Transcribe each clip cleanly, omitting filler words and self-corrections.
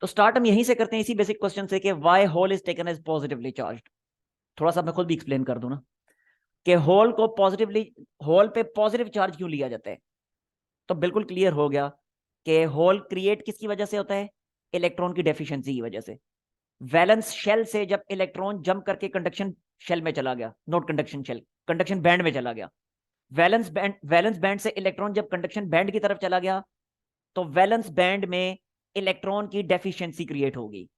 तो स्टार्ट हम यहीं से करते हैं, इसी बेसिक क्वेश्चन से, कि why hole is taken as positively charged. थोड़ा सा मैं खुद भी एक्सप्लेन कर दूं ना, कि होल को पॉजिटिवली, होल पे पॉजिटिव चार्ज क्यों लिया जाता है। तो बिल्कुल क्लियर हो गया कि होल क्रिएट किसकी वजह से होता है, इलेक्ट्रॉन की डेफिशिएंसी की वजह से। वैलेंस शेल से जब इलेक्ट्रॉन जंप करके कंडक्शन शेल में चला गया, not conduction shell, conduction band में चला गया, वैलेंस बैंड से इलेक्ट्रॉन जब कंडक्शन बैंड की तरफ चला गया, तो वैलेंस बैंड में इलेक्ट्रॉन की डेफिशिएंसी क्रिएट होगी।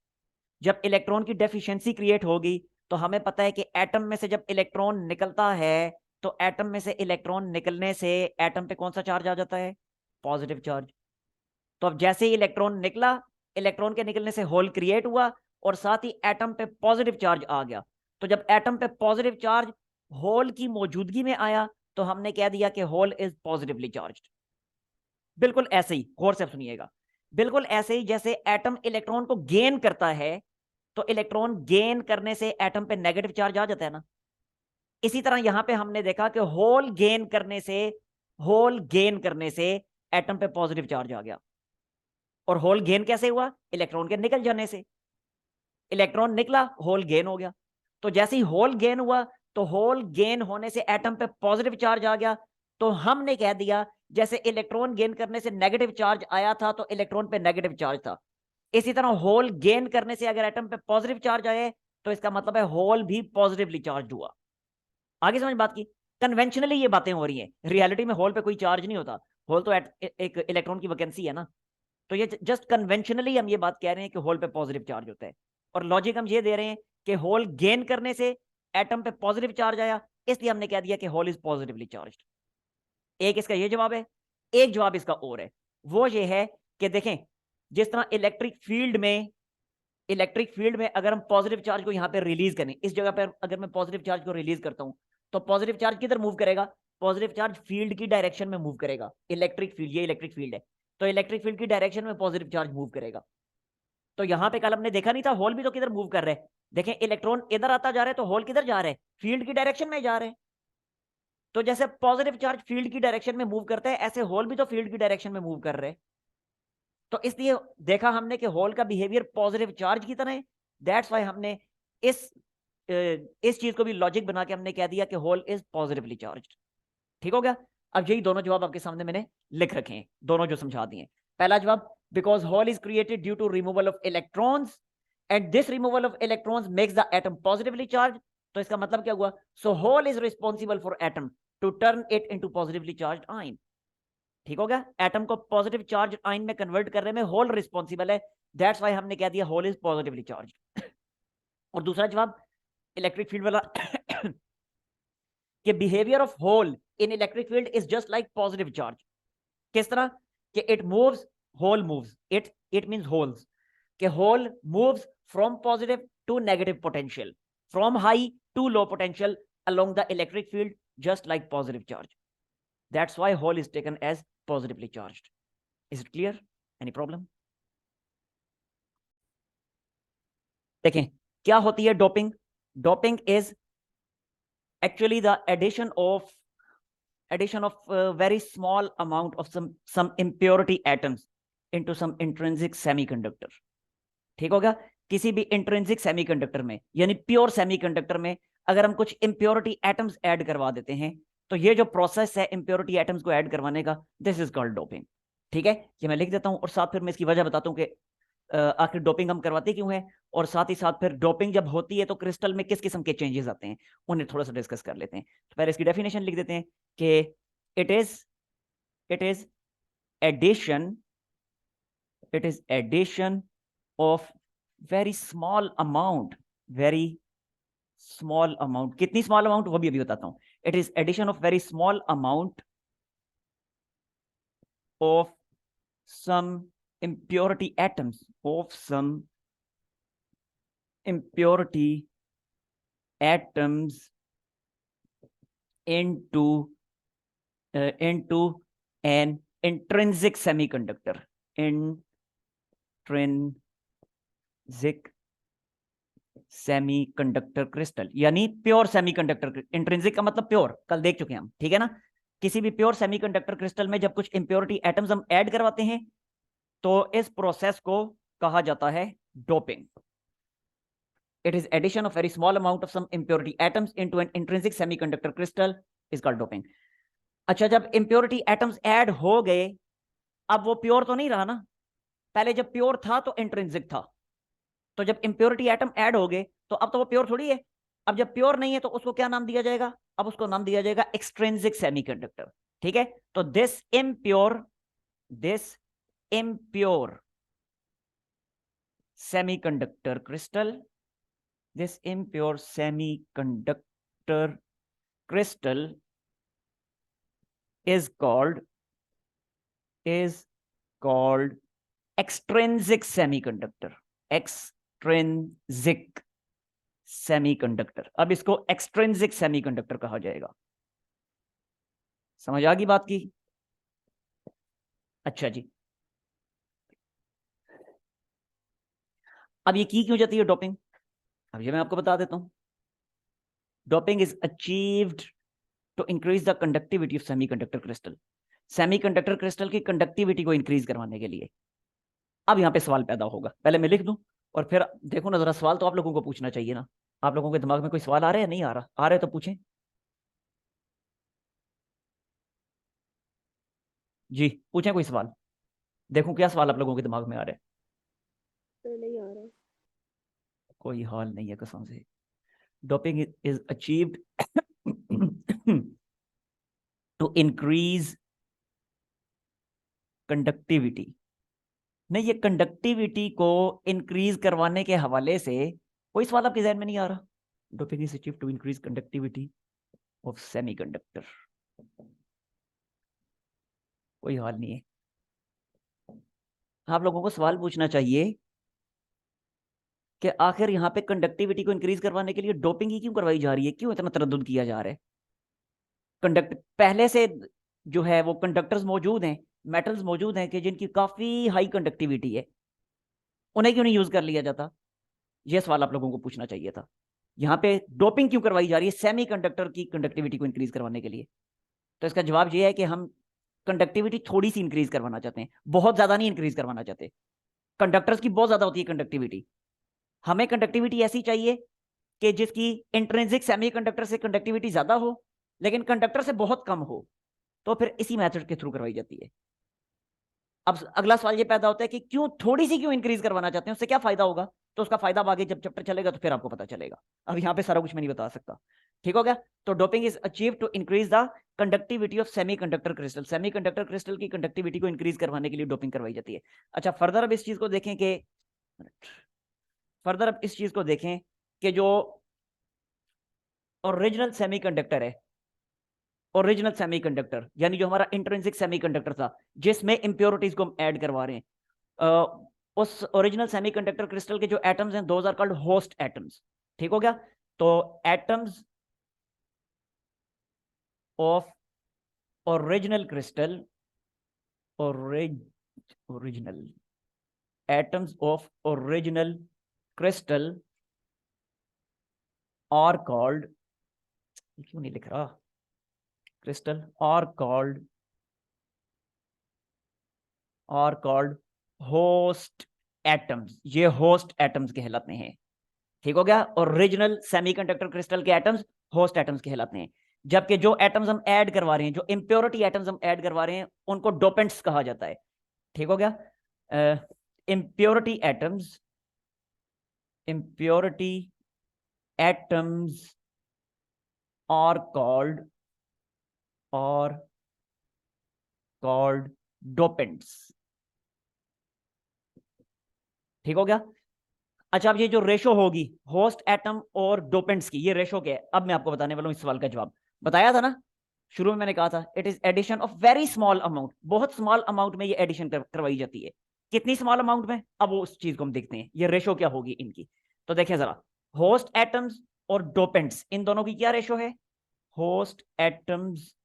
जब इलेक्ट्रॉन की डेफिशिएंसी क्रिएट होगी, तो हमें पता है कि एटम में से जब इलेक्ट्रॉन निकलता है, तो एटम में से इलेक्ट्रॉन निकलने से एटम पे कौन सा चार्ज आ जाता है, पॉजिटिव चार्ज। तो अब जैसे ही इलेक्ट्रॉन निकला, इलेक्ट्रॉन के निकलने से होल क्रिएट हुआ, और साथ ही एटम पे पॉजिटिव चार्ज आ गया। तो जब एटम पे पॉजिटिव चार्ज होल की मौजूदगी में आया, तो हमने कह दिया कि होल इज पॉजिटिवली चार्ज्ड। बिल्कुल ऐसे ही, गौर से सुनिएगा, बिल्कुल ऐसे ही जैसे एटम इलेक्ट्रॉन को गेन करता है, तो इलेक्ट्रॉन गेन करने से एटम पे नेगेटिव चार्ज आ जाता है ना। इसी तरह यहां पे हमने देखा कि होल गेन करने से एटम पे पॉजिटिव चार्ज आ गया। और होल गेन कैसे हुआ, इलेक्ट्रॉन के निकल जाने से। इलेक्ट्रॉन निकला, होल गेन हो गया। तो जैसे ही होल गेन हुआ, तो होल गेन होने से एटम पे पॉजिटिव चार्ज आ गया। तो हमने कह दिया, जैसे इलेक्ट्रॉन गेन करने से नेगेटिव चार्ज आया था, तो इलेक्ट्रॉन पे नेगेटिव चार्ज था। इसी तरह होल गेन करने से अगर एटम पे पॉजिटिव चार्ज आए, तो इसका मतलब है होल भी पॉजिटिवली चार्ज हुआ। आगे समझ बात की। कन्वेंशनली ये बातें हो रही हैं, रियलिटी में होल पे कोई चार्ज नहीं होता। होल तो एक इलेक्ट्रॉन की वैकेंसी है ना। तो ये जस्ट कन्वेंशनली हम ये बात कह रहे हैं कि होल पे पॉजिटिव चार्ज होता है। और लॉजिक हम ये दे रहे हैं कि होल गेन करने से एटम पे पॉजिटिव चार्ज आया, इसलिए हमने कह दिया कि होल इज पॉजिटिवली चार्ज्ड। एक इसका ये जवाब है। एक जवाब इसका और है, वो ये है कि देखें, जिस तरह इलेक्ट्रिक फील्ड में अगर हम पॉजिटिव चार्ज को यहां पे रिलीज करें, इस जगह पर अगर मैं पॉजिटिव चार्ज को रिलीज करता हूं, तो पॉजिटिव चार्ज किधर मूव करेगा, पॉजिटिव चार्ज फील्ड की डायरेक्शन में मूव करेगा। इलेक्ट्रिक फील्ड, ये इलेक्ट्रिक फील्ड है, तो इलेक्ट्रिक फील्ड की डायरेक्शन में पॉजिटिव चार्ज मूव करेगा। तो यहां पे कल हमने देखा नहीं था, होल भी तो किधर मूव कर रहे हैं। देखें, इलेक्ट्रॉन इधर आता जा रहा है, तो होल किधर जा रहे हैं, फील्ड की डायरेक्शन में जा रहे हैं। तो जैसे पॉजिटिव चार्ज फील्ड की डायरेक्शन में मूव करता है, ऐसे होल भी तो फील्ड की डायरेक्शन में मूव कर रहे हैं। तो इसलिए देखा हमने कि होल का बिहेवियर पॉजिटिव चार्ज की तरह है। दैट्स वाई हमने इस इस चीज को भी लॉजिक बना के हमने कह दिया कि होल इज पॉजिटिवली चार्ज्ड। ठीक हो गया। अब यही दोनों जवाब आपके सामने मैंने लिख रखे हैं, दोनों जो समझा दिए। पहला जवाब, because hole is created due to removal of electrons and this removal of electrons makes the atom positively charge. तो इसका मतलब क्या हुआ, so hole is responsible for atom to turn it into positively charged ion. ठीक हो गया, atom को positive charge ion में कन्वर्ट करने में होल रिस्पॉन्सिबल है। दैट्स वाई हमने कह दिया होल इज पॉजिटिवली चार्ज। और दूसरा जवाब इलेक्ट्रिक फील्ड वाला कि behaviour of hole in electric field is just like positive charge. किस तरह कि it moves, hole moves, it means holes, कि hole moves from positive to negative potential, from high to low potential along the electric field just like positive charge. That's why hole is taken as positively charged. Is it clear? Any problem? देखें, क्या होती है doping. Doping is actually the addition of a very small amount of some impurity atoms into some intrinsic semiconductor. ठीक हो गया, किसी भी intrinsic semiconductor में, यानी प्योर सेमीकंडक्टर में अगर हम कुछ इंप्योरिटी एटम्स ऐड करवा देते हैं, तो ये जो प्रोसेस है इंप्योरिटी एटम्स को ऐड करवाने का, दिस इज कॉल्ड डोपिंग। ठीक है, ये मैं लिख देता हूं, और साथ फिर मैं इसकी वजह बताता हूं कि आखिर डोपिंग हम करवाते क्यों है, और साथ ही साथ फिर डोपिंग जब होती है तो क्रिस्टल में किस किस्म के चेंजेस आते हैं, उन्हें थोड़ा सा डिस्कस कर लेते हैं। तो पहले इसकी डेफिनेशन लिख देते हैं कि it is addition of very small amount, कितनी स्मॉल अमाउंट वो भी अभी बताता हूं। It is addition of very small amount of some impurity atoms into an intrinsic semiconductor, crystal, यानी प्योर सेमीकंडक्टर। इंट्रिंसिक का मतलब प्योर, कल देख चुके हैं हम, ठीक है ना। किसी भी प्योर सेमीकंडक्टर क्रिस्टल में जब कुछ इंप्योरिटी एटम्स हम ऐड करवाते हैं, तो इस प्रोसेस को कहा जाता है doping. It is addition of very small amount of some impurity atoms into an intrinsic semiconductor crystal is called doping. अच्छा, जब impurity atoms ऐड हो गए, अब वो प्योर तो नहीं रहा ना, पहले जब प्योर था तो इंट्रिंसिक था, तो जब impurity atom ऐड हो गए तो अब तो वो प्योर थोड़ी है, अब जब प्योर नहीं है तो उसको क्या नाम दिया जाएगा, अब उसको नाम दिया जाएगा एक्सट्रिंसिक सेमीकंडक्टर। ठीक है, तो this impure semiconductor crystal, this impure semiconductor crystal is called extrinsic semiconductor, extrinsic semiconductor। अब इसको extrinsic semiconductor कहा जाएगा। समझ आ गई बात की? अच्छा जी, अब ये की क्यों जाती है डोपिंग, अब ये मैं आपको बता देता हूं। Doping is achieved to increase the conductivity of semiconductor crystal, semiconductor crystal की कंडक्टिविटी को इंक्रीज करवाने के लिए। अब यहां पे सवाल पैदा होगा, पहले मैं लिख दूं और फिर देखो ना जरा, सवाल तो आप लोगों को पूछना चाहिए ना। आप लोगों के दिमाग में कोई सवाल आ रहा है, नहीं आ रहा? आ रहे तो पूछें जी, पूछें कोई सवाल, देखूं क्या सवाल आप लोगों के दिमाग में आ रहे हैं। नहीं आ रहा, कोई हाल नहीं है कसम से। Doping is achieved to increase conductivity, नहीं ये कंडक्टिविटी को इंक्रीज करवाने के हवाले से कोई सवाल आपके ज़हन में नहीं आ रहा? Doping is achieved to increase conductivity of semiconductor, कोई हाल नहीं है। आप लोगों को सवाल पूछना चाहिए कि आखिर यहाँ पे कंडक्टिविटी को इंक्रीज करवाने के लिए डोपिंग ही क्यों करवाई जा रही है, क्यों इतना तरद्दुद किया जा रहा है? कंडक्ट पहले से जो है वो कंडक्टर्स मौजूद हैं, मेटल्स मौजूद हैं कि जिनकी काफी हाई कंडक्टिविटी है, उन्हें क्यों नहीं यूज कर लिया जाता? ये सवाल आप लोगों को पूछना चाहिए था। यहाँ पे डोपिंग क्यों करवाई जा रही है सेमीकंडक्टर की कंडक्टिविटी को इंक्रीज करवाने के लिए? तो इसका जवाब ये है कि हम कंडक्टिविटी थोड़ी सी इंक्रीज करवाना चाहते हैं, बहुत ज्यादा नहीं इंक्रीज करवाना चाहते। कंडक्टर्स की बहुत ज्यादा होती है कंडक्टिविटी, हमें कंडक्टिविटी ऐसी चाहिए कि जिसकी इंट्रिंसिक सेमीकंडक्टर से कंडक्टिविटी ज्यादा हो लेकिन कंडक्टर से बहुत कम हो, तो फिर इसी मेथड के थ्रू करवाई जाती है। अब अगला सवाल ये पैदा होता है कि क्यों थोड़ी सी क्यों इंक्रीज करवाना चाहते हैं, उससे क्या फायदा होगा? तो उसका फायदा आगे जब चैप्टर चलेगा तो फिर आपको पता चलेगा, अब यहाँ पे सारा कुछ मैं नहीं बता सकता। ठीक हो गया? तो doping is achieve to increase the conductivity of semiconductor crystal, semiconductor crystal की कंडक्टिविटी को इंक्रीज करवाने के लिए डोपिंग करवाई जाती है। अच्छा, फर्दर अब इस चीज को देखें कि जो ओरिजिनल सेमीकंडक्टर है, ओरिजिनल सेमीकंडक्टर यानी जो हमारा इंट्रिंसिक सेमीकंडक्टर था जिसमें इंप्योरिटीज को हम ऐड करवा रहे हैं, उस ओरिजिनल सेमीकंडक्टर क्रिस्टल के जो एटम्स हैं those are called host atoms. ठीक हो गया? तो atoms of original crystal, original atoms of original crystal are called, क्यों नहीं लिख रहा, crystal are called host atoms, ये होस्ट एटम्स कहलाते हैं। ठीक हो गया? ओरिजिनल सेमीकंडक्टर क्रिस्टल के एटम्स होस्ट एटम्स कहलाते हैं, जबकि जो एटम्स हम ऐड करवा रहे हैं, जो इंप्योरिटी एटम्स हम ऐड करवा रहे हैं, उनको डोपेंट्स कहा जाता है। ठीक हो गया? impurity atoms are called dopants। ठीक हो गया? अच्छा, अब ये जो रेशो होगी होस्ट एटम और डोपेंट्स की, ये रेशो क्या है, अब मैं आपको बताने वाला हूं। इस सवाल का जवाब बताया था ना शुरू में, मैंने कहा था it is addition of very small amount, बहुत स्मॉल अमाउंट में ये एडिशन करवाई जाती है। कितनी स्मॉल अमाउंट में, अब वो उस चीज को हम देखते हैं, ये रेशो क्या होगी इनकी। तो देखिए जरा, होस्ट एटम्स और डोपेंट्स, इन दोनों की क्या रेशो है? होस्ट एटम्स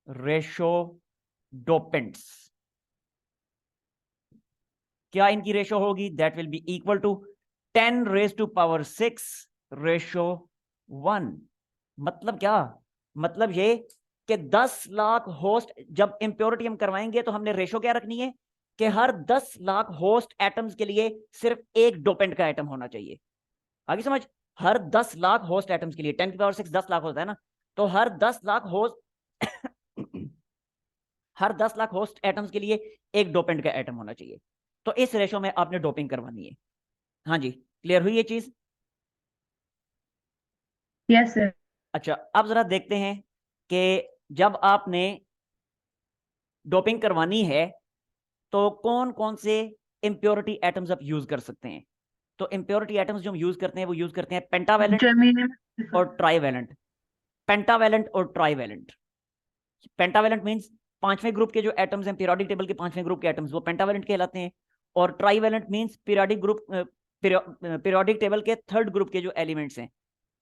रेशो डोपेंट्स, क्या इनकी रेशो होगी? That will be equal to 10⁻⁶ ratio 1। मतलब क्या? मतलब ये कि 10 लाख होस्ट, जब इंप्योरिटी हम करवाएंगे तो हमने रेशो क्या रखनी है? कि हर 10 लाख होस्ट एटम्स के लिए सिर्फ एक डोपेंट का एटम होना चाहिए। आगे समझ, हर 10 लाख होस्ट एटम्स के लिए, 10⁶ 10 लाख होता है ना, तो हर 10 लाख होस्ट हर 10 लाख होस्ट एटम्स के लिए एक डोपेंट का एटम होना चाहिए। तो इस रेशो में आपने डोपिंग करवानी है। हाँ जी, क्लियर हुई ये चीज? Yes sir. अच्छा, अब जरा देखते हैं कि जब आपने डोपिंग करवानी है तो कौन कौन से इंप्योरिटी एटम्स आप यूज कर सकते हैं। तो इंप्योरिटी एटम्स जो हम यूज करते हैं वो यूज करते हैं पेंटावैलेंट जर्मेनियम। और ट्राईवैलेंट। पेंटावैलेंट और ट्राईवैलेंट। पेंटावैलेंट मींस पांचवें ग्रुप के जो एटम्स हैं, पीरियोडिक टेबल के पांचवें ग्रुप के एटम्स, वो पेंटावैलेंट कहलाते हैं। और trivalent means periodic group, periodic table के थर्ड ग्रुप के जो एलिमेंट्स हैं,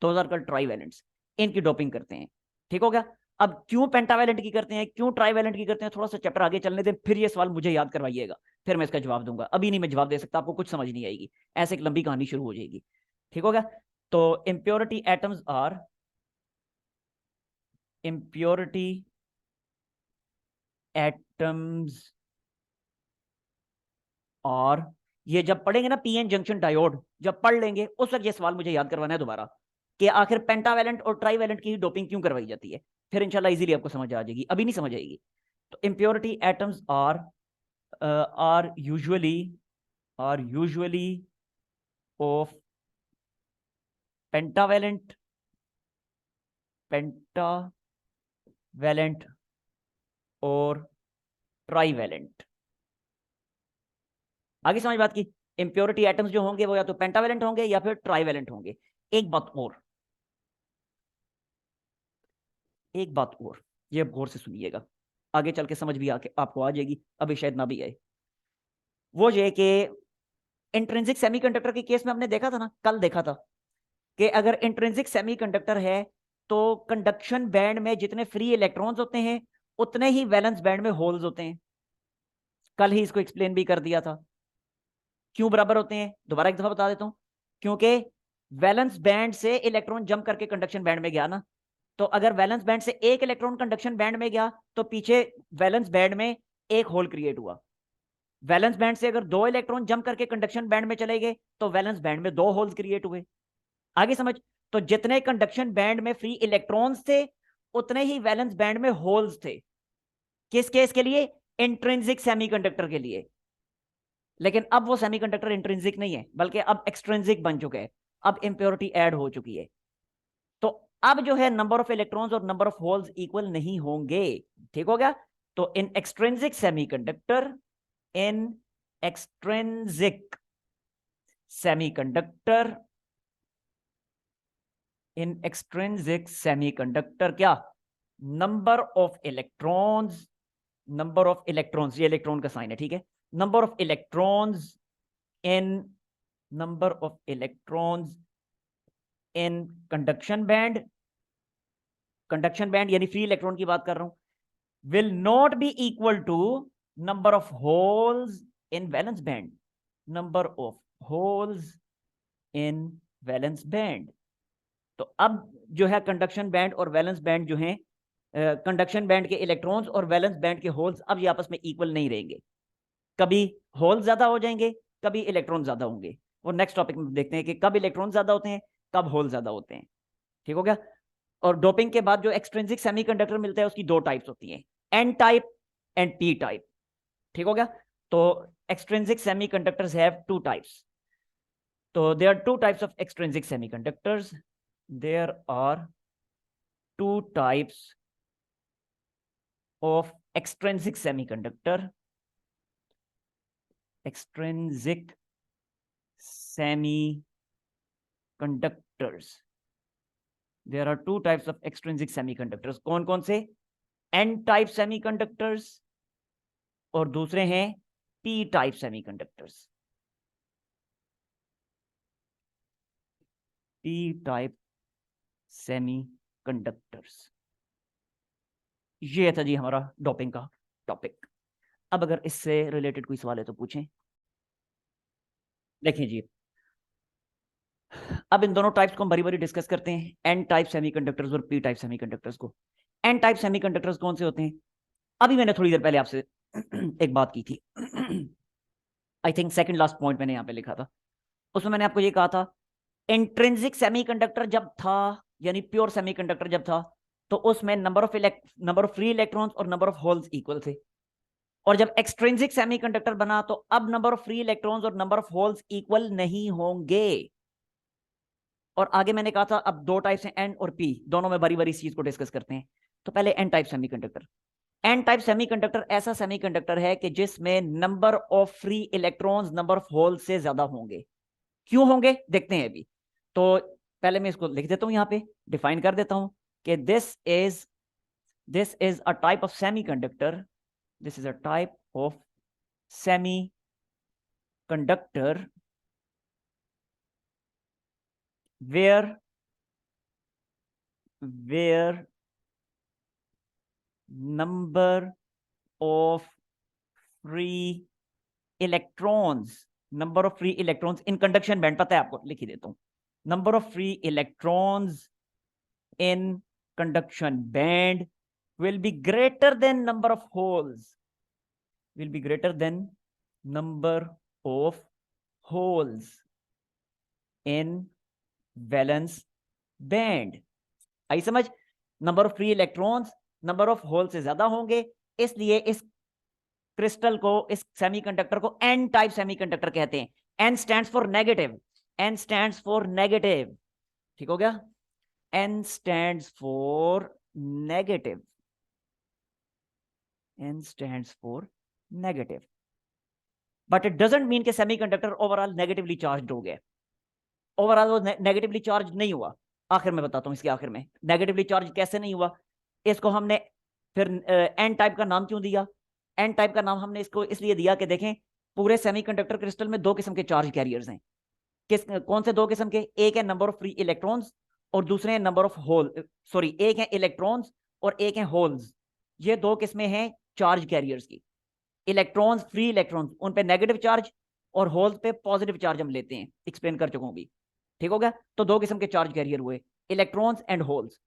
दोज आर कॉल्ड ट्राईवैलेंट्स। इनकी डोपिंग करते हैं। ठीक हो गया? अब क्यों पेंटावैलेंट की करते हैं, क्यों ट्राईवैलेंट की करते हैं, थोड़ा सा चैप्टर आगे चलने दें, फिर ये सवाल मुझे याद करवाइएगा, फिर मैं इसका जवाब दूंगा। अभी नहीं मैं जवाब दे सकता, आपको कुछ समझ नहीं आएगी, ऐसे एक लंबी कहानी शुरू हो जाएगी। ठीक हो गया? तो impurity atoms are, impurity atoms और ये जब पढ़ेंगे ना पीएन जंक्शन डायोड, जब पढ़ लेंगे उस वक्त ये सवाल मुझे याद करवाना है दोबारा कि आखिर पेंटावैलेंट और ट्राईवैलेंट की डोपिंग क्यों करवाई जाती है, फिर इंशाल्लाह इजीली आपको समझ आ जाएगी, अभी नहीं समझ आएगी। तो impurity atoms are usually of pentavalent और ट्राईवैलेंट। आगे समझ बात की? इंप्योरिटी एटम्स जो होंगे वो या तो पेंटावैलेंट होंगे या फिर ट्राईवैलेंट होंगे। एक बात और, एक बात और, ये गौर से सुनिएगा, आगे चल के समझ भी आके आपको आ जाएगी, अभी शायद ना भी आए। वो ये कि इंट्रिंसिक सेमीकंडक्टर के केस में हमने देखा था ना, कल देखा था, कि अगर इंट्रिंसिक सेमीकंडक्टर है तो कंडक्शन बैंड में जितने फ्री इलेक्ट्रॉन्स होते हैं उतने ही वैलेंस बैंड में होल्स होते हैं। कल ही इसको एक्सप्लेन भी कर दिया था। क्यों बराबर होते हैं, दोबारा एक दफा बता देता हूं। क्योंकि वैलेंस बैंड से इलेक्ट्रॉन जंप करके कंडक्शन बैंड में गया ना, तो अगर वैलेंस बैंड से एक इलेक्ट्रॉन कंडक्शन बैंड में गया तो पीछे वैलेंस बैंड में एक होल क्रिएट हुआ। वैलेंस बैंड से अगर दो इलेक्ट्रॉन जंप करके कंडक्शन बैंड में चले गए तो वैलेंस बैंड में दो होल्स क्रिएट हुए। आगे समझ? तो जितने कंडक्शन बैंड में फ्री इलेक्ट्रॉन्स थे उतने ही वैलेंस बैंड में होल्स थे। किस केस के लिए? इंट्रिंसिक सेमीकंडक्टर के लिए। लेकिन अब वो सेमीकंडक्टर इंट्रिंसिक नहीं है बल्कि अब एक्सट्रिंसिक बन चुके हैं, अब इंप्योरिटी ऐड हो चुकी है। तो अब जो है नंबर ऑफ इलेक्ट्रॉन्स और नंबर ऑफ होल्स इक्वल नहीं होंगे। ठीक हो गया? तो in extrinsic semiconductor, in extrinsic semiconductor, in extrinsic semiconductor क्या, number of electrons, number of electrons, ये इलेक्ट्रॉन का साइन है, ठीक है, number of electrons in, number of electrons in conduction band, conduction band यानी फ्री इलेक्ट्रॉन की बात कर रहा हूं, will not be equal to number of holes in valence band, number of holes in valence band. तो अब जो है कंडक्शन बैंड और वैलेंस बैंड जो है, कंडक्शन बैंड के इलेक्ट्रॉन्स और वैलेंस बैंड के होल्स अब ये आपस में इक्वल नहीं रहेंगे। कभी होल ज्यादा हो जाएंगे, कभी इलेक्ट्रॉन ज्यादा होंगे। वो नेक्स्ट टॉपिक में देखते हैं कि कब इलेक्ट्रॉन ज्यादा होते हैं, कब होल ज्यादा होते हैं। ठीक हो गया? और डोपिंग के बाद जो एक्सट्रिंसिक सेमीकंडक्टर मिलता है उसकी दो टाइप्स होती हैं, N type and P type. ठीक हो गया? तो extrinsic semiconductors have two types. तो there are two types of extrinsic semiconductors, there are two types of extrinsic semiconductor, extrinsic semiconductors, there are two types of extrinsic semiconductors। कौन कौन से? n type semiconductors और दूसरे हैं p type semiconductors. p type semiconductors, ये था जी हमारा doping का टॉपिक। अब अगर इससे रिलेटेड कोई सवाल है तो पूछें। देखिए जी, अब इन दोनों टाइप्स को हम बारी बारी डिस्कस करते हैं, एन टाइप सेमीकंडक्टर्स और पी टाइप सेमीकंडक्टर्स को। एन टाइप सेमीकंडक्टर्स कौन से होते हैं? अभी मैंने थोड़ी देर पहले आपसे एक बात की थी, I think second last point मैंने यहाँ पे लिखा था, उसमें मैंने आपको ये कहा था इंट्रिंसिक सेमीकंडक्टर जब था, यानी प्योर सेमीकंडक्टर जब था, तो उसमें नंबर ऑफ फ्री इलेक्ट्रॉन्स और नंबर ऑफ होल्स इक्वल थे। और जब एक्सट्रिंसिक सेमीकंडक्टर बना तो अब नंबर ऑफ फ्री इलेक्ट्रॉन्स और नंबर ऑफ होल्स इक्वल नहीं होंगे। और आगे मैंने कहा था अब दो टाइप्स हैं, एन और पी, दोनों में बारी बारी इस चीज को डिस्कस करते हैं। तो पहले N type semiconductor. N type semiconductor ऐसा सेमीकंडक्टर है कि जिसमें number of free electrons number of hole से ज्यादा होंगे। क्यों होंगे देखते हैं अभी। तो पहले मैं इसको लिख देता हूं, यहां पे डिफाइन कर देता हूं कि this is a type of semiconductor, this is a type of semiconductor where number of free electrons in conduction band, पता है आपको, लिख ही देता हूं, number of free electrons in conduction band will be greater than number of holes, in valence band। आई समझ? Number of free electrons number of hole से ज्यादा होंगे, इसलिए इस क्रिस्टल को, इस सेमीकंडक्टर को एन टाइप सेमीकंडक्टर कहते हैं। N stands for negative, N stands for negative, ठीक हो गया? N stands for negative, N stands for negative. But it doesn't mean कि सेमीकंडक्टर ओवरऑल नेगेटिवली चार्ज्ड हो गया। ओवरऑल वो नेगेटिवली चार्ज नहीं हुआ। आखिर में बताता हूं इसके आखिर में नेगेटिवली चार्ज कैसे नहीं हुआ। इसको हमने फिर एन टाइप का नाम क्यों दिया? एन टाइप का नाम हमने इसको इसलिए दिया कि देखें पूरे सेमीकंडक्टर क्रिस्टल में दो किस्म के चार्ज कैरियर्स हैं। कौन से दो किस्म के? एक है नंबर ऑफ फ्री इलेक्ट्रॉन्स और दूसरे हैं नंबर ऑफ होल, सॉरी, एक है इलेक्ट्रॉन्स और एक है होल्स। ये दो किस्में हैं चार्ज कैरियर्स की। इलेक्ट्रॉन्स, फ्री इलेक्ट्रॉन्स, उन पे नेगेटिव चार्ज और होल्स पे पॉजिटिव चार्ज हम लेते हैं, एक्सप्लेन कर चुका हूं भी, ठीक हो गया? तो दो किस्म के चार्ज कैरियर हुए, इलेक्ट्रॉन्स एंड होल्स।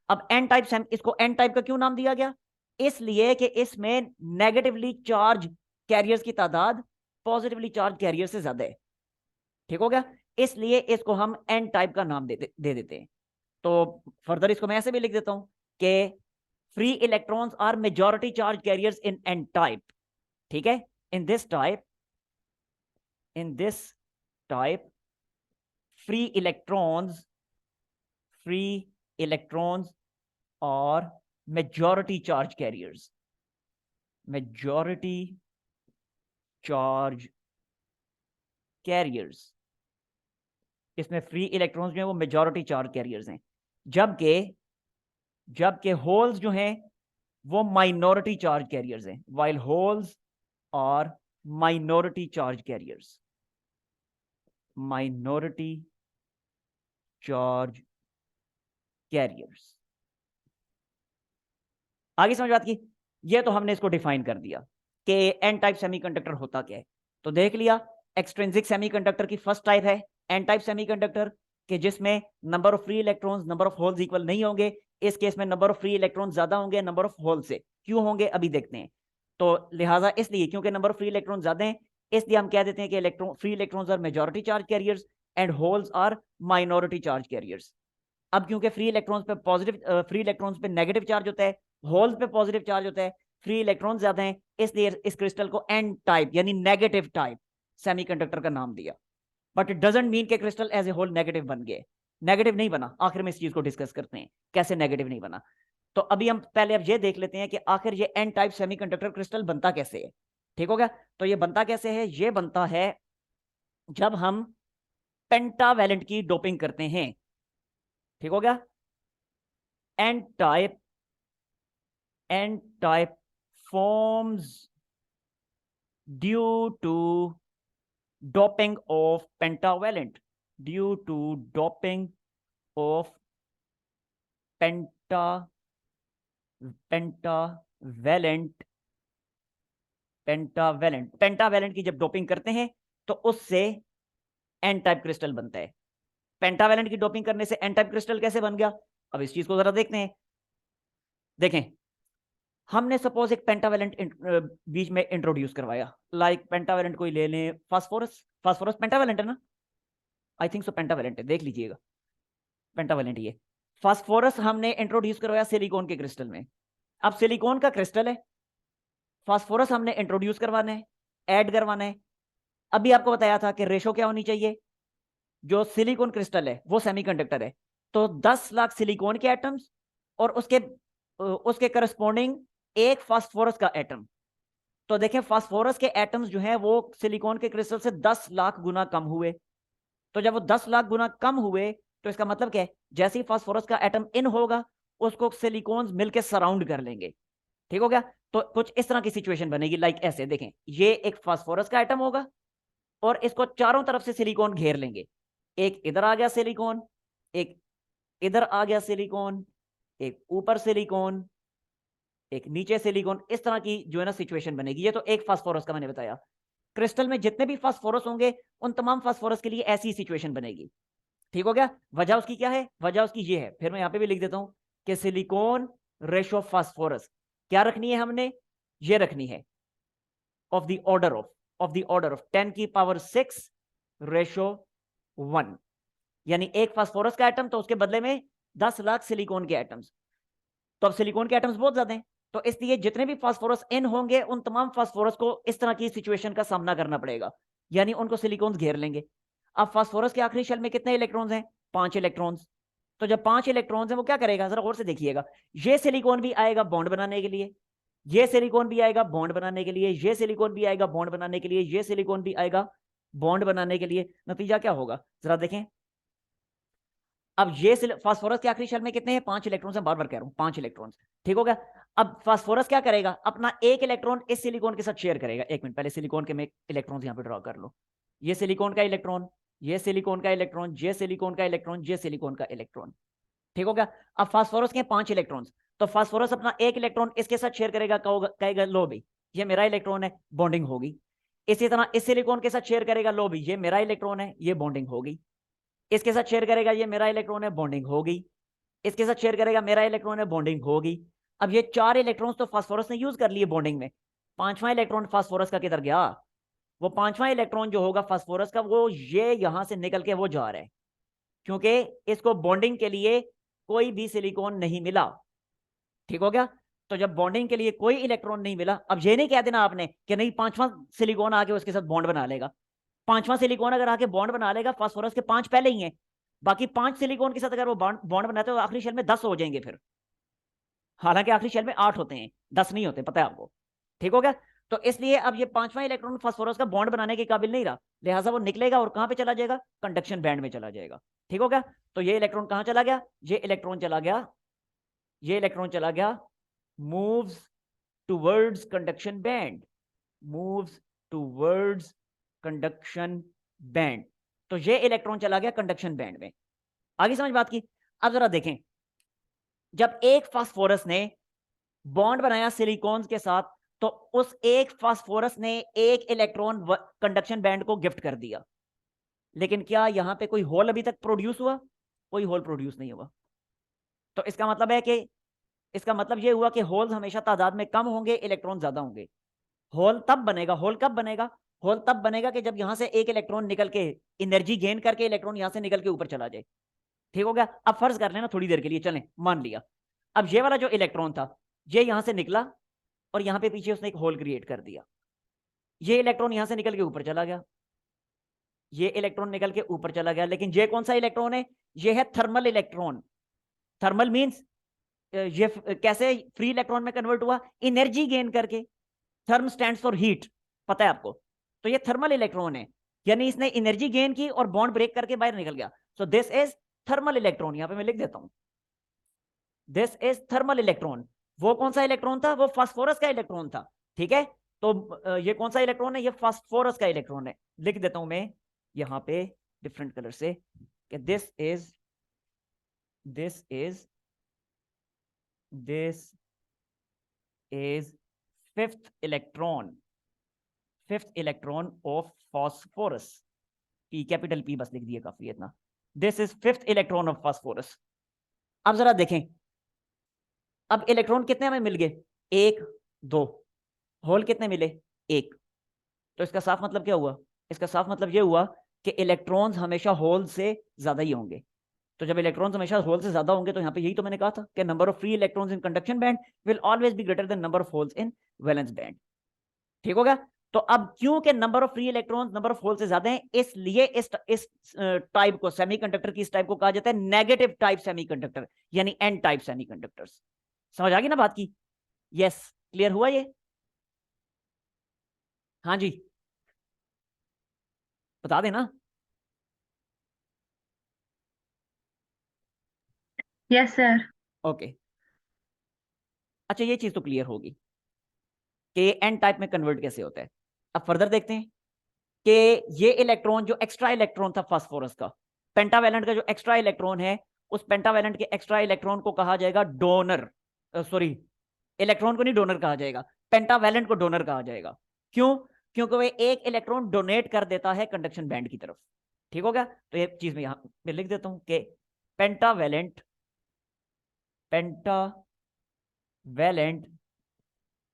अब एन टाइप, इसको एन टाइप का क्यों नाम दिया गया? इसलिए कि इसमें नेगेटिवली चार्ज कैरियर्स की तादाद पॉजिटिवली चार्ज कैरियर से ज्यादा है, ठीक हो गया? इसलिए इसको हम एन टाइप का नाम दे देते हैं। तो फर्दर इसको मैं ऐसे भी लिख देता हूं कि free electrons are majority charge carriers in N type, ठीक है? In this type free electrons are majority charge carriers, इसमें फ्री इलेक्ट्रॉन्स जो है वो मेजॉरिटी चार्ज कैरियर्स हैं, जबकि होल्स जो हैं वो माइनॉरिटी चार्ज कैरियर्स हैं, while holes are minority charge carriers, minority charge carriers. आगे समझ बात की? ये तो हमने इसको डिफाइन कर दिया कि एन टाइप सेमीकंडक्टर होता क्या है। तो देख लिया, एक्सट्रिंसिक सेमीकंडक्टर की फर्स्ट टाइप है एन टाइप सेमीकंडक्टर, कि जिसमें number of free electrons number of holes equal नहीं होंगे। इस केस में नंबर ऑफ फ्री इलेक्ट्रॉन्स ज्यादा होंगे नंबर ऑफ होल से। क्यों होंगे अभी देखते हैं। तो लिहाजा इसलिए क्योंकि नंबर ऑफ फ्री इलेक्ट्रॉन ज्यादा है, इसलिए हम कह देते हैं कि free electrons are majority charge carriers and holes are minority charge carriers. अब क्योंकि फ्री इलेक्ट्रॉन्स पे पॉजिटिव, फ्री इलेक्ट्रॉन्स पे नेगेटिव चार्ज होता है, होल्स पे पॉजिटिव चार्ज होता है, फ्री इलेक्ट्रॉन ज्यादा हैं, इसलिए इस क्रिस्टल को एन टाइप यानी नेगेटिव टाइप सेमीकंडक्टर का नाम दिया। बट इट डजंट मीन कि crystal as a hole negative बन गए। नेगेटिव नहीं बना। आखिर में इस चीज को डिस्कस करते हैं कैसे नेगेटिव नहीं बना। तो अभी हम पहले अब ये देख लेते हैं कि आखिर ये एन टाइप सेमीकंडक्टर क्रिस्टल बनता कैसे है, ठीक हो गया? तो ये बनता कैसे है? ये बनता है जब हम पेंटावैलेंट की डोपिंग करते हैं, ठीक हो गया? N type forms due to doping of pentavalent, pentavalent की जब डोपिंग करते हैं तो उससे एन टाइप क्रिस्टल बनता है। पेंटावैलेंट की डोपिंग करने से एन टाइप क्रिस्टल कैसे बन गया? अब इस चीज को जरा देखते हैं। देखें, हमने सपोज एक पेंटावेलेंट बीच में इंट्रोड्यूस करवाया, लाइक पेंटावेलेंट कोई ले लें, फास्फोरस। फास्फोरस पेंटावेलेंट है ना, आई थिंक सो पेंटावेलेंट है, देख लीजिएगा, पेंटावेलेंट ये फास्फोरस हमने इंट्रोड्यूस करवाया सिलिकॉन के क्रिस्टल में। अब सिलिकॉन का क्रिस्टल है, फास्फोरस हमने इंट्रोड्यूस करवाना है, ऐड करवाना है। अभी आपको बताया था कि रेशो क्या होनी चाहिए, जो सिलिकॉन क्रिस्टल है वो सेमीकंडक्टर है, तो 10 लाख सिलिकॉन के एटम्स और उसके करस्पॉन्डिंग एक फास्फोरस का एटम। तो देखें फास्फोरस के एटम्स जो हैं वो सिलिकॉन के क्रिस्टल से 10 लाख गुना कम हुए। तो जब वो 10 लाख गुना कम हुए तो इसका मतलब क्या है, जैसे ही फास्फोरस का एटम इन होगा उसको सिलिकॉन मिलकर सराउंड कर लेंगे। ठीक हो गया, तो कुछ इस तरह की सिचुएशन बनेगी, लाइक ऐसे देखें, ये एक फास्फोरस का एटम होगा और इसको चारों तरफ से सिलिकॉन घेर लेंगे। एक इधर आ गया सिलिकॉन, एक इधर आ गया सिलिकॉन, एक ऊपर सिलिकॉन, एक नीचे सिलिकॉन, इस तरह की जो है ना सिचुएशन बनेगी। ये तो एक फास्फोरस का मैंने बताया। क्रिस्टल में जितने भी फास्फोरस होंगे उन तमाम फास्फोरस के लिए ऐसी सिचुएशन बनेगी। ठीक हो गया, वजह उसकी क्या है, वजह उसकी ये है, फिर मैं यहां पे भी लिख देता हूं कि सिलिकॉन रेशो फास्फोरस क्या रखनी है हमने, ये रखनी है ऑफ द ऑर्डर ऑफ 10 की पावर 6 रेशो 1, यानी एक फास्फोरस का एटम तो उसके बदले में 10 लाख सिलिकॉन के एटम्स। तो अब सिलिकॉन के एटम्स बहुत ज्यादा हैं, तो इसलिए जितने भी फास्फोरस इन होंगे उन तमाम फास्फोरस को इस तरह की सिचुएशन का सामना करना पड़ेगा, यानी उनको सिलिकॉन घेर लेंगे। अब फास्फोरस के आखिरी शेल में कितने इलेक्ट्रॉन्स हैं, 5 इलेक्ट्रॉन्स। तो जब 5 इलेक्ट्रॉन्स हैं वो क्या करेगा, जरा गौर से देखिएगा, ये सिलिकॉन भी आएगा बॉन्ड बनाने के लिए, ये सिलिकॉन भी आएगा बॉन्ड बनाने के लिए, ये सिलिकॉन भी आएगा बॉन्ड बनाने के लिए, ये सिलिकॉन भी आएगा बॉन्ड बनाने के लिए। नतीजा क्या होगा जरा देखें। अब ये फास्फोरस के आखिरी शेल में कितने हैं, 5 इलेक्ट्रॉन्स हैं, बार बार कह रहा हूं 5 इलेक्ट्रॉन्स। ठीक हो गया, अब फास्फोरस क्या करेगा, अपना एक इलेक्ट्रॉन इस सिलिकॉन के साथ शेयर करेगा। एक मिनट, पहले सिलिकॉन के मैं इलेक्ट्रॉन्स यहां पे ड्रॉ कर लो। ये सिलिकॉन का इलेक्ट्रॉन, ये सिलिकॉन का इलेक्ट्रॉन, ये सिलिकॉन का इलेक्ट्रॉन, ये सिलिकॉन का इलेक्ट्रॉन। ठीक हो गया, अब फास्फोरस के 5 इलेक्ट्रॉन्स, तो फास्फोरस अपना एक इलेक्ट्रॉन इसके साथ शेयर करेगा, कहेगा लो भाई ये मेरा इलेक्ट्रॉन है, बॉन्डिंग होगी। इसी तरह इस सिलिकॉन के साथ शेयर करेगा, लो भाई ये मेरा इलेक्ट्रॉन है, ये बॉन्डिंग होगी। इसके साथ शेयर करेगा, ये मेरा इलेक्ट्रॉन है, बॉन्डिंग होगी। इसके साथ शेयर करेगा, मेरा इलेक्ट्रॉन है, बॉन्डिंग होगी। अब ये 4 इलेक्ट्रॉन्स तो फास्फोरस ने यूज कर लिए बॉन्डिंग में, 5वां इलेक्ट्रॉन फास्फोरस का किधर गया, वो 5वां इलेक्ट्रॉन जो होगा फास्फोरस का वो ये यहां से निकल के वो जा रहा है, क्योंकि इसको बॉन्डिंग के लिए कोई भी सिलिकॉन नहीं मिला। ठीक हो गया, तो जब बॉन्डिंग के लिए कोई इलेक्ट्रॉन नहीं मिला, अब ये नहीं कह देना आपने कि नहीं 5वां सिलिकॉन आके उसके साथ बॉन्ड बना लेगा। 5वां सिलिकॉन अगर आके बॉन्ड बना लेगा, फास्फोरस के 5 पहले ही हैं, बाकी 5 सिलिकॉन के साथ अगर वो बॉन्ड बनाते हो आखिरी शेल में 10 हो जाएंगे फिर, हालांकि आखिरी शेल में 8 होते हैं, 10 नहीं होते, पता है आपको। ठीक हो गया, तो इसलिए अब ये 5वां इलेक्ट्रॉन फास्फोरस का बॉन्ड बनाने के काबिल नहीं रहा, लिहाजा वो निकलेगा और कहां पे चला जाएगा, कंडक्शन बैंड में चला जाएगा। ठीक हो गया, तो ये इलेक्ट्रॉन कहां चला गया, ये इलेक्ट्रॉन चला गया, ये इलेक्ट्रॉन चला गया, moves towards conduction band, moves towards conduction band. तो ये इलेक्ट्रॉन चला गया कंडक्शन बैंड में। आगे समझ बात की। अब जरा देखें, जब एक फास्फोरस ने बॉन्ड बनाया सिलिकॉन के साथ, तो उस एक फास्फोरस ने एक इलेक्ट्रॉन कंडक्शन बैंड को गिफ्ट कर दिया, लेकिन क्या यहां पे कोई होल अभी तक प्रोड्यूस हुआ, कोई होल प्रोड्यूस नहीं हुआ। तो इसका मतलब है कि इसका मतलब यह हुआ कि होल्स हमेशा तादाद में कम होंगे, इलेक्ट्रॉन ज्यादा होंगे। होल तब बनेगा, होल कब बनेगा, होल तब बनेगा कि जब यहां से एक इलेक्ट्रॉन निकल के एनर्जी गेन करके इलेक्ट्रॉन यहां से निकल के ऊपर चला जाए। ठीक हो गया, अब फर्ज कर लेना थोड़ी देर के लिए, चलें मान लिया, अब ये वाला जो इलेक्ट्रॉन था ये यहां से निकला और यहां पे पीछे उसने एक होल क्रिएट कर दिया, ये इलेक्ट्रॉन यहां से निकल के ऊपर चला गया, ये इलेक्ट्रॉन निकल के ऊपर चला गया, लेकिन ये कौन सा इलेक्ट्रॉन है, ये है थर्मल इलेक्ट्रॉन। थर्मल मींस ये कैसे फ्री इलेक्ट्रॉन में कन्वर्ट हुआ, एनर्जी गेन करके। थर्म स्टैंड्स फॉर हीट, पता है आपको, तो ये थर्मल इलेक्ट्रॉन है, यानी इसने एनर्जी गेन की और बॉन्ड ब्रेक करके बाहर निकल गया। So this is thermal electron, यहां पे मैं लिख देता हूं, दिस इज थर्मल इलेक्ट्रॉन। वो कौन सा इलेक्ट्रॉन था, वो फास्फोरस का इलेक्ट्रॉन था। ठीक है, तो ये कौन सा इलेक्ट्रॉन है, ये फास्फोरस का इलेक्ट्रॉन है। लिख देता हूं मैं यहां पे डिफरेंट कलर से कि this is fifth electron of phosphorus. P, capital P बस लिख दिया, काफी इतना। This is fifth electron of phosphorus. अब जरा देखें, अब इलेक्ट्रॉन कितने हमें मिल गए, 1 2, होल कितने मिले? 1। तो इसका साफ मतलब क्या हुआ? इसका साफ मतलब ये हुआ कि इलेक्ट्रॉन्स हमेशा होल से ज्यादा ही होंगे। तो जब इलेक्ट्रॉन्स हमेशा होल से ज्यादा होंगे तो यहाँ पे यही तो मैंने कहा था कि number of free electrons in conduction band will always be greater than number of holes in valence band. ठीक हो गया? तो अब क्योंकि number of free electrons number of hole से ज्यादा हैं, इसलिए इस टाइप को, सेमीकंडक्टर की इस टाइप को कहा जाता है नेगेटिव टाइप सेमीकंडक्टर, यानी एन टाइप सेमीकंडक्टर्स। समझ आ गई ना बात की? यस, क्लियर हुआ ये? हाँ जी, बता देना। Yes sir. ओके, अच्छा ये चीज तो क्लियर होगी कि एन टाइप में कन्वर्ट कैसे होता है। अब फर्दर देखते हैं कि ये इलेक्ट्रॉन, जो एक्स्ट्रा इलेक्ट्रॉन था फास्फोरस का, पेंटावैलेंट का जो एक्स्ट्रा इलेक्ट्रॉन है, उस पेंटावैलेंट के एक्स्ट्रा इलेक्ट्रॉन को कहा जाएगा डोनर। सॉरी, इलेक्ट्रॉन को नहीं डोनर कहा जाएगा, पेंटावैलेंट को डोनर कहा जाएगा। क्यों? क्योंकि वह एक इलेक्ट्रॉन डोनेट कर देता है कंडक्शन बैंड की तरफ। ठीक हो गया? तो ये चीज मैं यहां पे लिख देता हूं कि pentavalent pentavalent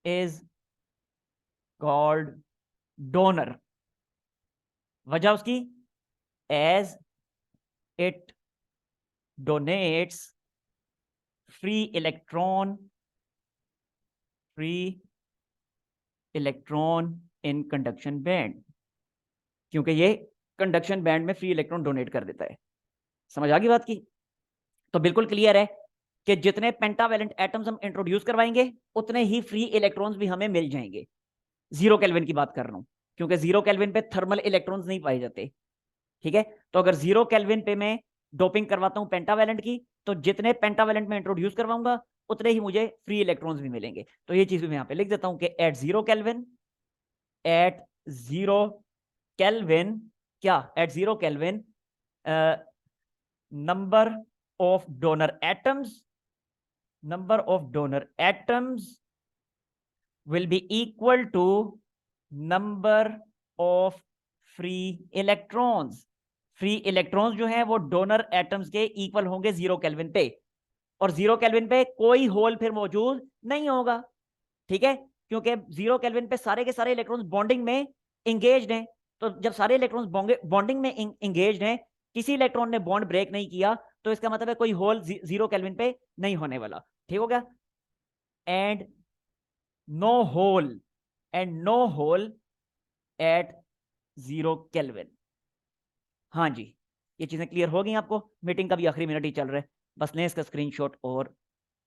is called donor. वजह उसकी, as it donates free electron in conduction band, क्योंकि ये कंडक्शन बैंड में फ्री इलेक्ट्रॉन डोनेट कर देता है। समझ आ गई बात की? तो बिल्कुल क्लियर है कि जितने पेंटावैलेंट एटम्स हम इंट्रोड्यूस करवाएंगे उतने ही फ्री इलेक्ट्रॉन्स भी हमें मिल जाएंगे। 0 केल्विन की बात कर रहा हूं, क्योंकि 0 केल्विन पे थर्मल इलेक्ट्रॉन्स नहीं पाए जाते। ठीक है? तो अगर 0 केल्विन पे मैं डोपिंग करवाता हूं पेंटावैलेंट की, तो जितने पेंटावैलेंट में इंट्रोड्यूस करवाऊंगा उतने ही मुझे फ्री इलेक्ट्रॉन्स भी मिलेंगे। तो ये चीज भी मैं यहां पे लिख देता हूं कि एट 0 केल्विन क्या, at 0 kelvin number of donor atoms will be equal to number of free electrons. Free electrons जो हैं वो डोनर एटम्स के इक्वल होंगे 0 केल्विन पे, और 0 केल्विन पे कोई होल फिर मौजूद नहीं होगा। ठीक है? क्योंकि 0 केल्विन पे सारे के सारे इलेक्ट्रॉन्स बॉन्डिंग में इंगेज्ड हैं। तो जब सारे इलेक्ट्रॉन्स बॉन्डिंग में इंगेज्ड हैं, किसी इलेक्ट्रॉन ने बॉन्ड ब्रेक नहीं किया, तो इसका मतलब है कोई होल 0 केल्विन पे नहीं होने वाला। ठीक हो गया? And no hole at 0 kelvin. हाँ जी, ये चीजें क्लियर हो गई आपको? मीटिंग का भी आखिरी मिनट ही चल रहा है, बस लें इसका स्क्रीनशॉट और